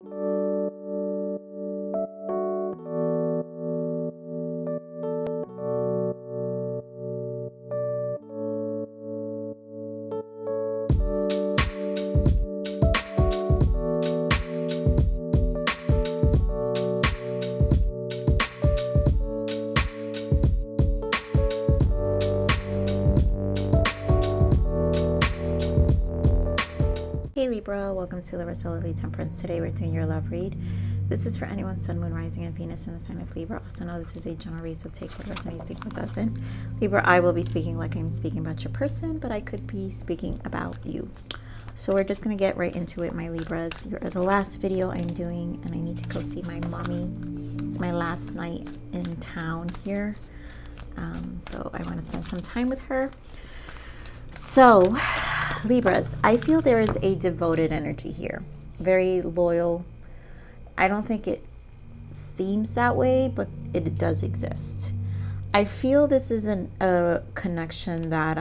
Hey Libra, welcome to Larisa Lili Temperance. Today we're doing your love read. This is for anyone Sun, Moon, Rising, and Venus in the sign of Libra. Also know this is a general read, so take what resonates, take what doesn't. Libra, I will be speaking like I'm speaking about your person, but I could be speaking about you. So we're just going to get right into it, my Libras. You're the last video I'm doing, and I need to go see my mommy. It's my last night in town here, so I want to spend some time with her. So Libras, I feel there is a devoted energy here, very loyal. I don't think it seems that way, but it does exist. I feel this is a connection that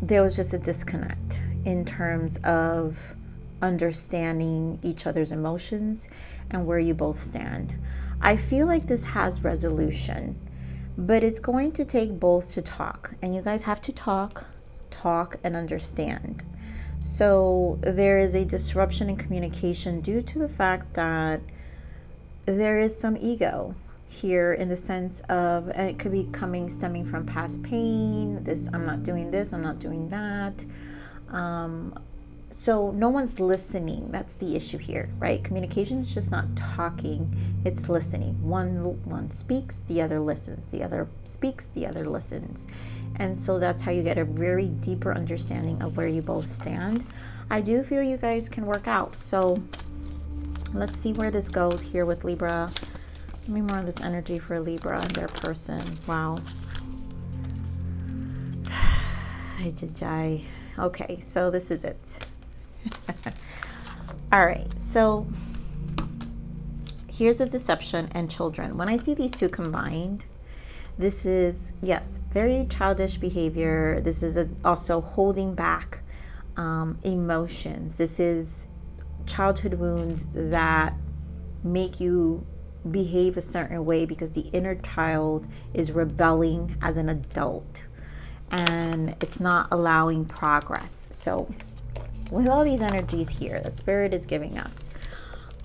there was just a disconnect in terms of understanding each other's emotions and where you both stand. I feel like this has resolution, but it's going to take both to talk, and you guys have to talk and understand. So there is a disruption in communication due to the fact that there is some ego here, in the sense of, and it could be stemming from past pain. I'm not doing this, I'm not doing that. So no one's listening. That's the issue here, right? Communication is just not talking, it's listening. One speaks, the other listens. The other speaks, the other listens. And so that's how you get a very deeper understanding of where you both stand. I do feel you guys can work out. So let's see where this goes here with Libra. Give me more of this energy for Libra and their person. Wow. Okay, so this is it. All right, so here's a deception and children. When I see these two combined, this is, yes, very childish behavior. This is also holding back emotions. This is childhood wounds that make you behave a certain way because the inner child is rebelling as an adult and it's not allowing progress. So with all these energies here that Spirit is giving us,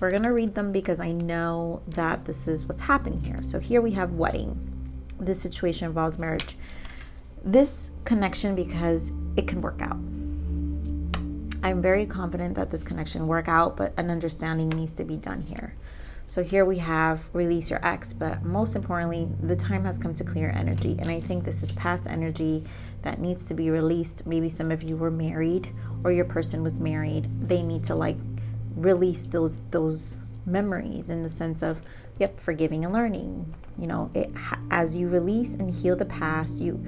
we're going to read them because I know that this is what's happening here. So here we have wedding. This situation involves marriage. This connection, because it can work out. I'm very confident that this connection work out, but an understanding needs to be done here. So here we have release your ex, but most importantly, the time has come to clear energy. And I think this is past energy that needs to be released. Maybe some of you were married or your person was married. They need to release those memories, in the sense of, yep, forgiving and learning. You know, as you release and heal the past, you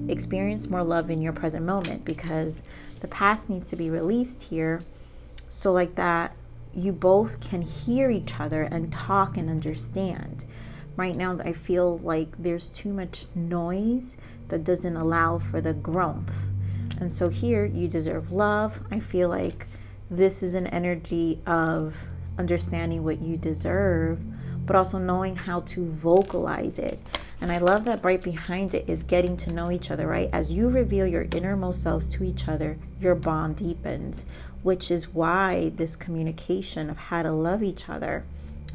experience more love in your present moment, because the past needs to be released here. So like that, you both can hear each other and talk and understand. Right now, I feel like there's too much noise that doesn't allow for the growth. And so here, you deserve love. I feel like this is an energy of understanding what you deserve, but also knowing how to vocalize it. And I love that right behind it is getting to know each other, right? As you reveal your innermost selves to each other, your bond deepens, which is why this communication of how to love each other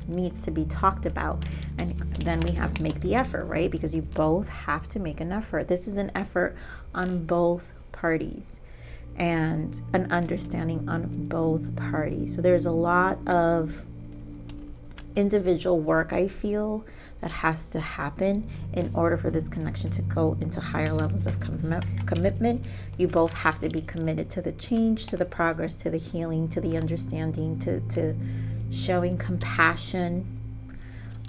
needs to be talked about. And then we have to make the effort, right? Because you both have to make an effort. This is an effort on both parties and an understanding on both parties. So there's a lot of individual work, I feel, that has to happen in order for this connection to go into higher levels of commitment. You both have to be committed to the change, to the progress, to the healing, to the understanding, to showing compassion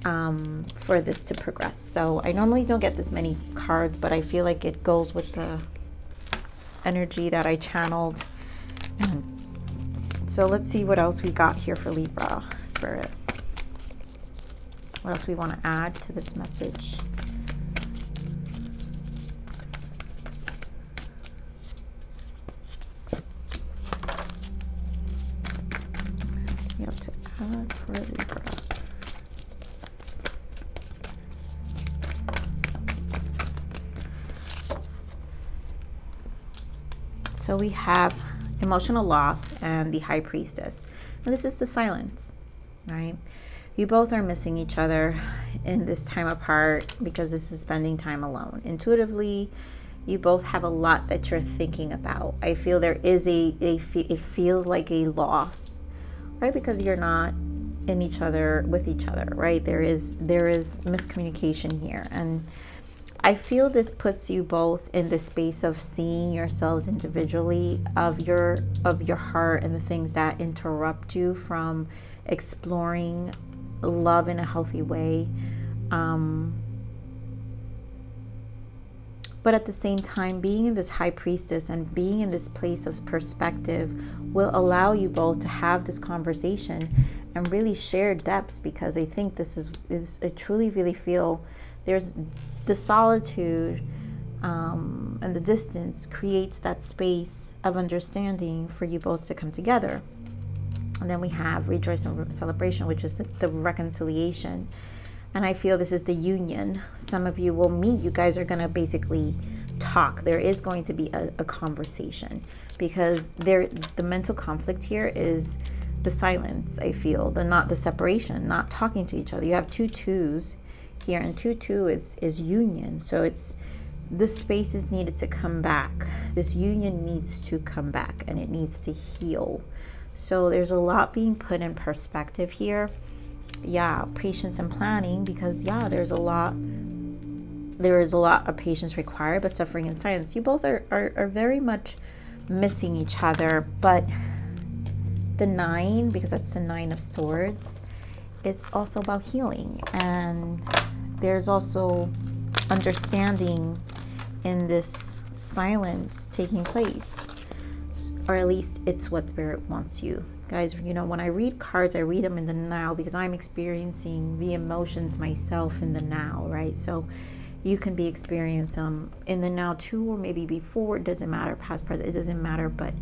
for this to progress. So I normally don't get this many cards, but I feel like it goes with the energy that I channeled. So let's see what else we got here for Libra Spirit. What else we want to add to this message? Yep. to add for Libra. So we have emotional loss and the High Priestess. And this is the silence, right? You both are missing each other in this time apart because this is spending time alone. Intuitively, you both have a lot that you're thinking about. I feel there is it feels like a loss, right? Because you're not in each other with each other, right? There is miscommunication here, and I feel this puts you both in the space of seeing yourselves individually, of your heart and the things that interrupt you from exploring love in a healthy way. But at the same time, being in this High Priestess and being in this place of perspective will allow you both to have this conversation and really share depths, because I think this is I truly really feel there's the solitude and the distance creates that space of understanding for you both to come together. And then we have rejoice and celebration, which is the reconciliation. And I feel this is the union. Some of you will meet. You guys are going to basically talk. There is going to be a conversation, because the mental conflict here is the silence. I feel the separation, not talking to each other. You have 2 twos here, and 2-2 is union. So it's this space is needed to come back. This union needs to come back, and it needs to heal. So there's a lot being put in perspective here. Yeah, patience and planning, because yeah, there is a lot of patience required, but suffering in silence. You both are very much missing each other. But the 9, because that's the 9 of Swords, it's also about healing, and there's also understanding in this silence taking place, or at least it's what Spirit wants you. Guys, you know, when I read cards, I read them in the now, because I'm experiencing the emotions myself in the now, right? So you can be experiencing them in the now too, or maybe before. It doesn't matter, past, present, it doesn't matter, but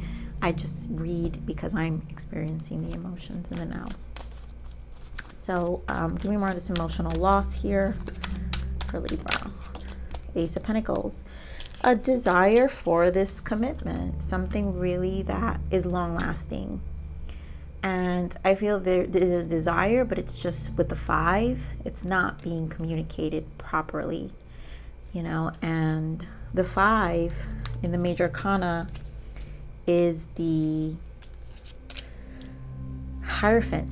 I just read because I'm experiencing the emotions in the now. So give me more of this emotional loss here for Libra. Ace of Pentacles. A desire for this commitment, something really that is long lasting. And I feel there is a desire, but it's just with the 5, it's not being communicated properly, you know. And the 5 in the major arcana is the Hierophant.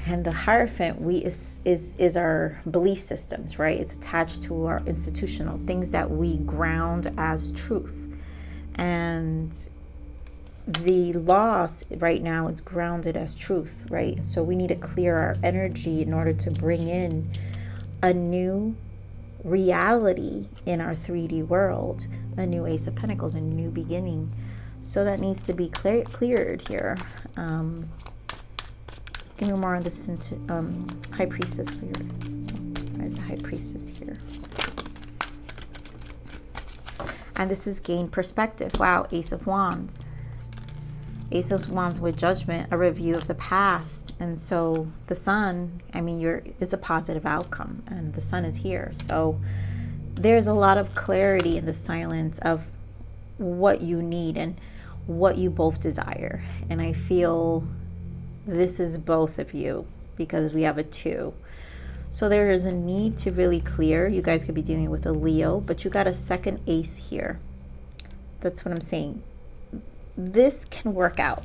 And the Hierophant is our belief systems, right? It's attached to our institutional things that we ground as truth. And the loss right now is grounded as truth, right? So we need to clear our energy in order to bring in a new reality in our 3D world, a new Ace of Pentacles, a new beginning. So that needs to be cleared here. Give me more on this High Priestess for your, why is the High Priestess here? And this is gain perspective. Wow, Ace of Wands. Ace of Wands with judgment, a review of the past. And so the Sun, I mean, it's a positive outcome, and the Sun is here. So there's a lot of clarity in the silence of what you need and what you both desire. And I feel this is both of you, because we have a 2. So there is a need to really clear. You guys could be dealing with a Leo, but you got a second ace here. That's what I'm saying. This can work out.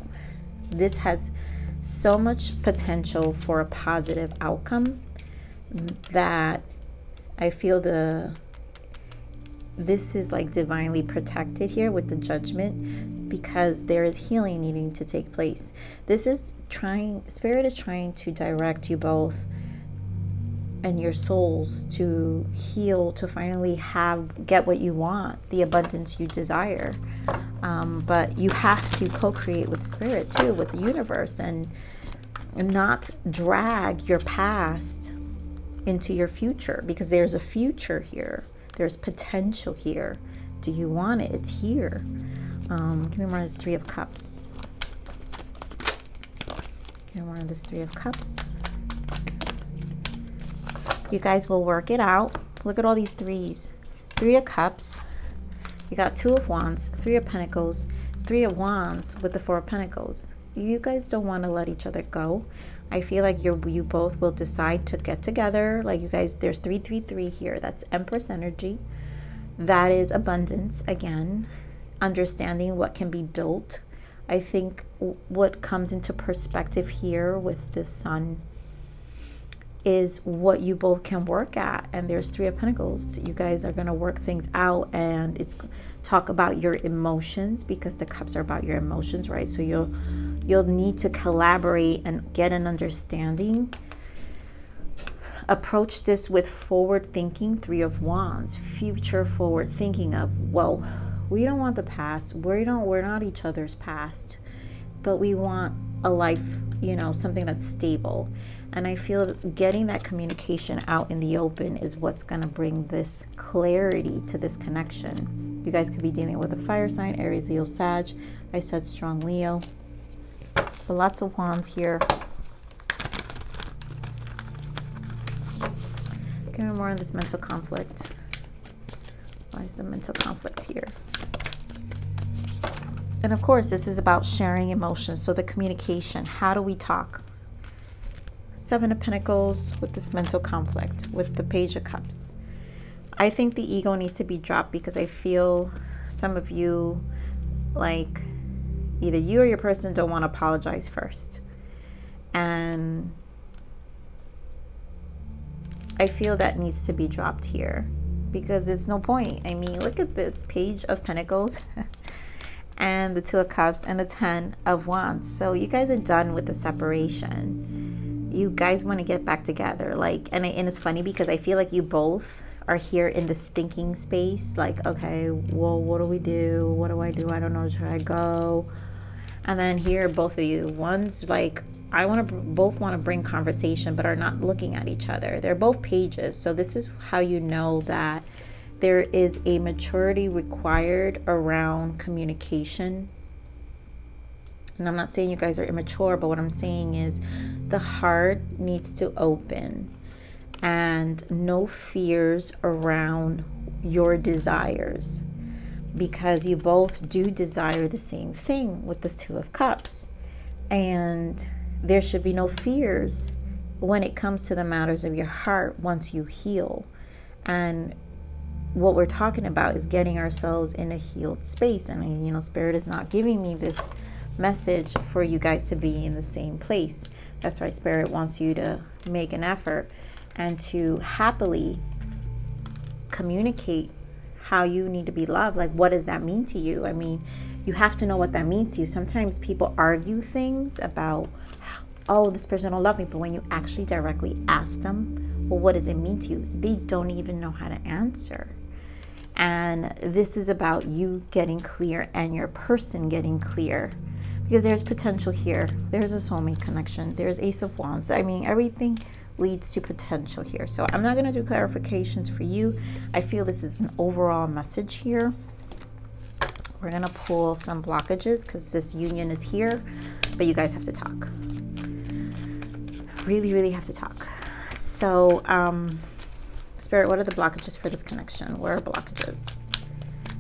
This has so much potential for a positive outcome that I feel this is like divinely protected here with the Judgment, because there is healing needing to take place. This is Spirit is trying to direct you both and your souls to heal, to finally get what you want, the abundance you desire. But you have to co-create with Spirit too, with the universe, and not drag your past into your future, because there's a future here. There's potential here. Do you want it? It's here. Give me more of this 3 of Cups. Get more of this Three of Cups. You guys will work it out. Look at all these threes. Three of Cups. You got Two of Wands, Three of Pentacles, Three of Wands with the Four of Pentacles. You guys don't want to let each other go. I feel like you both will decide to get together. Like you guys, there's 333 here. That's Empress energy. That is abundance again. Understanding what can be built. I think what comes into perspective here with the Sun is what you both can work at. And there's Three of Pentacles. You guys are going to work things out, and it's talk about your emotions, because the cups are about your emotions, right? So you'll need to collaborate and get an understanding. Approach this with forward thinking. Three of Wands, future forward thinking of, well, we don't want the past. We're not each other's past, but we want a life, you know, something that's stable. And I feel getting that communication out in the open is what's going to bring this clarity to this connection. You guys could be dealing with a fire sign, Aries, Leo, Sag. I said strong Leo. But lots of wands here. Give me more on this mental conflict. Why is the mental conflict here? And of course, this is about sharing emotions. So the communication, how do we talk? Seven of Pentacles with this mental conflict, with the Page of Cups. I think the ego needs to be dropped, because I feel some of you, like, either you or your person don't want to apologize first. And I feel that needs to be dropped here, because there's no point. I mean, look at this Page of Pentacles and the Two of Cups and the Ten of Wands. So you guys are done with the separation. You guys want to get back together. Like, and it's funny because I feel like you both are here in this thinking space. Like, okay, well, what do we do? What do I do? I don't know. Should I go? And then here, both of you, one's like, both want to bring conversation, but are not looking at each other. They're both pages. So this is how you know that there is a maturity required around communication. And I'm not saying you guys are immature, but what I'm saying is the heart needs to open, and no fears around your desires, because you both do desire the same thing with the Two of Cups. And there should be no fears when it comes to the matters of your heart once you heal. And what we're talking about is getting ourselves in a healed space. And, you know, Spirit is not giving me this message for you guys to be in the same place. That's why Spirit wants you to make an effort and to happily communicate how you need to be loved. Like, what does that mean to you? I mean, you have to know what that means to you. Sometimes people argue things about, oh, this person don't love me, but when you actually directly ask them, well, what does it mean to you? They don't even know how to answer. And this is about you getting clear and your person getting clear, because there's potential here. There's a soulmate connection. There's Ace of Wands. I mean, everything leads to potential here. So I'm not going to do clarifications for you. I feel this is an overall message here. We're going to pull some blockages because this union is here, but you guys have to talk. Really, really have to talk. So, Spirit, what are the blockages for this connection? Where are blockages?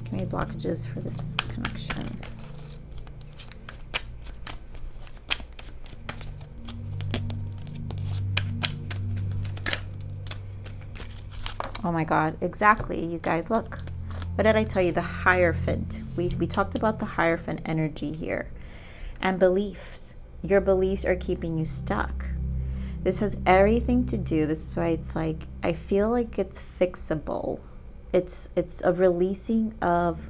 Give me blockages for this connection. Oh my God, exactly. You guys, look. What did I tell you? The Hierophant. We talked about the Hierophant energy here. And beliefs. Your beliefs are keeping you stuck. This has everything to do, this is why it's like, I feel like it's fixable. It's a releasing of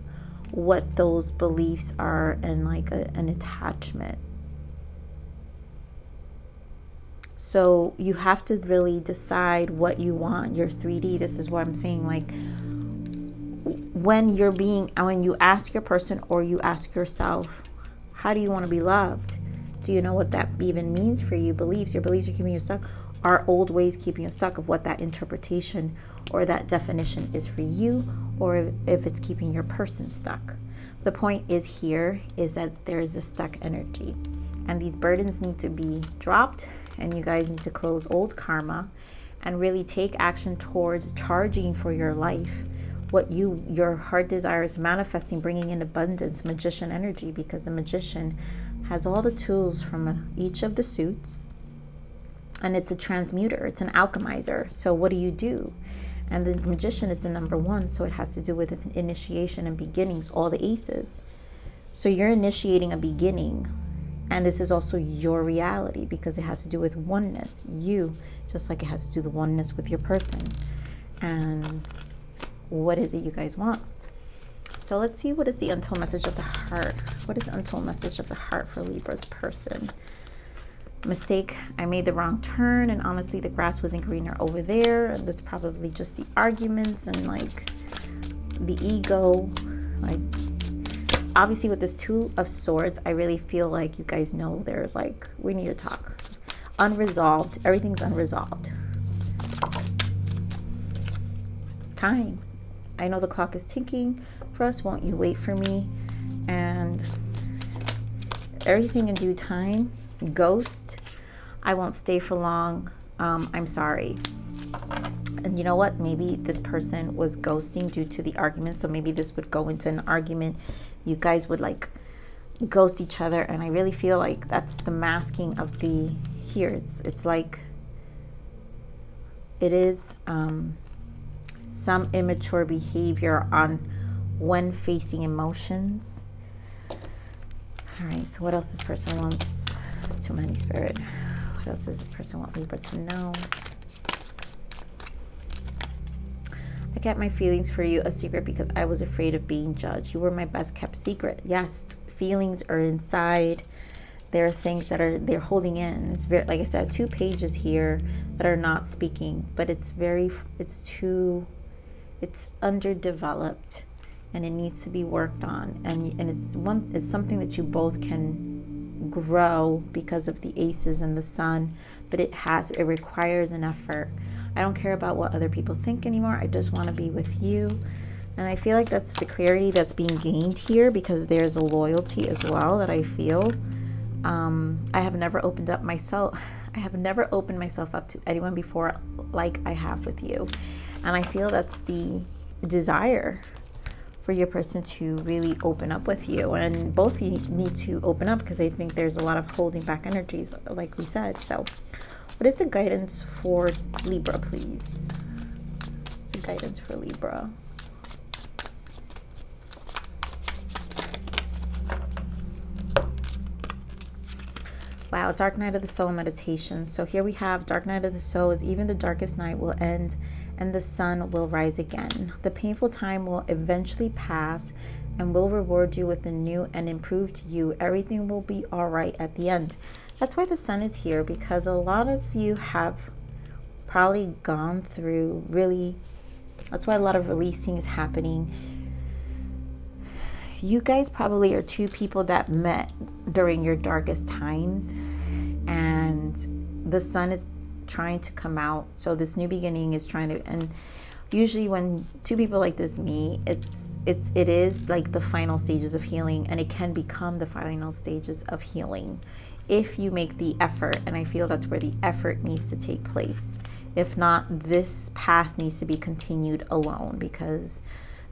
what those beliefs are, and like an attachment. So you have to really decide what you want. Your 3D, this is what I'm saying, like when you ask your person or you ask yourself, how do you want to be loved? Do you know what that even means for you? Beliefs. Your beliefs are keeping you stuck. Are old ways keeping you stuck of what that interpretation or that definition is for you, or if it's keeping your person stuck? The point is here is that there is a stuck energy. And these burdens need to be dropped, and you guys need to close old karma and really take action towards charging for your life. What your heart desires, manifesting, bringing in abundance, magician energy, because the magician has all the tools from each of the suits, and it's a transmuter, it's an alchemizer. So what do? And the magician is the number one, so it has to do with initiation and beginnings, all the aces. So you're initiating a beginning, and this is also your reality because it has to do with oneness, you, just like it has to do the oneness with your person. And what is it you guys want? So let's see, what is the untold message of the heart? What is the untold message of the heart for Libra's person? Mistake, I made the wrong turn, and honestly the grass wasn't greener over there. That's probably just the arguments and like the ego. Like, obviously with this Two of Swords, I really feel like you guys know there's like, we need to talk. Unresolved, everything's unresolved. Time, I know the clock is ticking for us. Won't you wait for me? And everything in due time. Ghost, I won't stay for long. I'm sorry. And you know what? Maybe this person was ghosting due to the argument. So maybe this would go into an argument. You guys would like ghost each other. And I really feel like that's the masking of the here. It's like it is some immature behavior on when facing emotions. All right, so what else this person wants? It's too many, Spirit. What else does this person want Libra to know? I kept my feelings for you a secret because I was afraid of being judged. You were my best kept secret. Yes, feelings are inside. There are things that they're holding in. It's very, like I said, 2 pages here that are not speaking, but it's underdeveloped, and it needs to be worked on. And it's something that you both can grow because of the aces and the sun, but it requires an effort. I don't care about what other people think anymore. I just want to be with you. And I feel like that's the clarity that's being gained here, because there's a loyalty as well that I feel. I have never opened myself up to anyone before like I have with you. And I feel that's the desire for your person to really open up with you. And both of you need to open up, because I think there's a lot of holding back energies, like we said. So what is the guidance for Libra, please? What's the guidance for Libra? Wow, Dark Night of the Soul meditation. So here we have Dark Night of the Soul is even the darkest night will end and the sun will rise again. The painful time will eventually pass and will reward you with a new and improved you. Everything will be all right at the end. That's why the sun is here, because a lot of you have probably gone through that's why a lot of releasing is happening. You guys probably are 2 people that met during your darkest times, and the sun is trying to come out. So this new beginning is trying to, and usually when 2 people like this meet, it is like the final stages of healing, and it can become the final stages of healing if you make the effort. And I feel that's where the effort needs to take place. If not, this path needs to be continued alone, because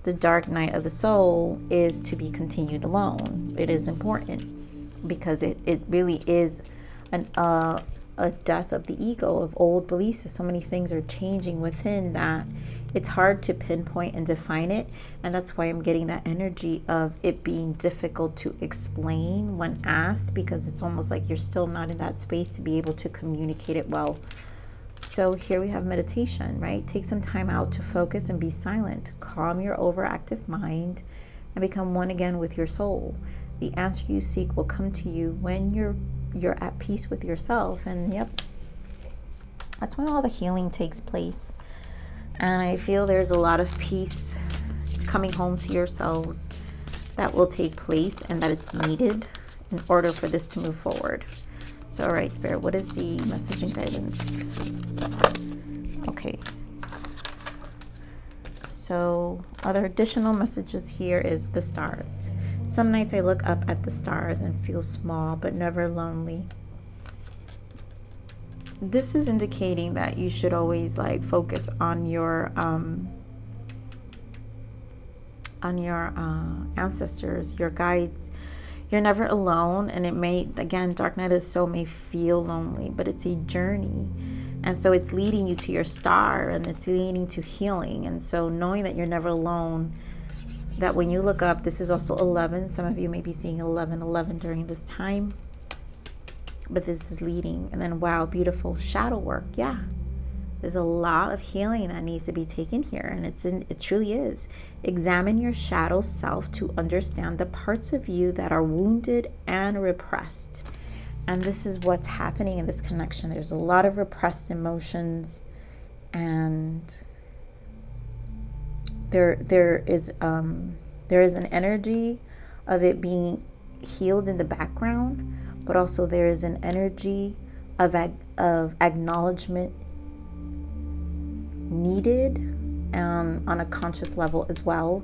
the dark night of the soul is to be continued alone. It is important, because it really is a death of the ego, of old beliefs. So many things are changing within that it's hard to pinpoint and define it. And that's why I'm getting that energy of it being difficult to explain when asked, because it's almost like you're still not in that space to be able to communicate it well. So here we have meditation, right? Take some time out to focus and be silent. Calm your overactive mind and become one again with your soul. The answer you seek will come to you when you're at peace with yourself. And yep, that's when all the healing takes place. And I feel there's a lot of peace coming home to yourselves that will take place, and that it's needed in order for this to move forward. So, all right, Spirit, what is the message and guidance? Okay. So, other additional messages here is the stars. Some nights I look up at the stars and feel small but never lonely. This is indicating that you should always like focus on your ancestors, your guides. You're never alone, and it may, again, dark night of the soul may feel lonely, but it's a journey. And so it's leading you to your star, and it's leading to healing. And so knowing that you're never alone, that when you look up, this is also 11. Some of you may be seeing 11 during this time, but this is leading. And then, wow, beautiful shadow work. Yeah, there's a lot of healing that needs to be taken here, and it truly is. Examine your shadow self to understand the parts of you that are wounded and repressed. And this is what's happening in this connection. There's a lot of repressed emotions, and there is an energy of it being healed in the background, but also there is an energy of acknowledgement needed on a conscious level as well,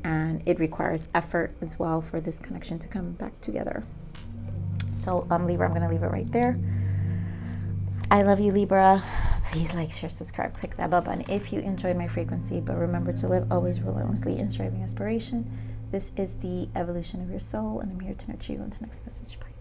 and it requires effort as well for this connection to come back together. So Libra, I'm going to leave it right there. I love you, Libra. Please like, share, subscribe, click that bell button if you enjoyed my frequency. But remember to live always relentlessly in striving aspiration. This is the evolution of your soul, and I'm here to nurture you. Until next message. Bye.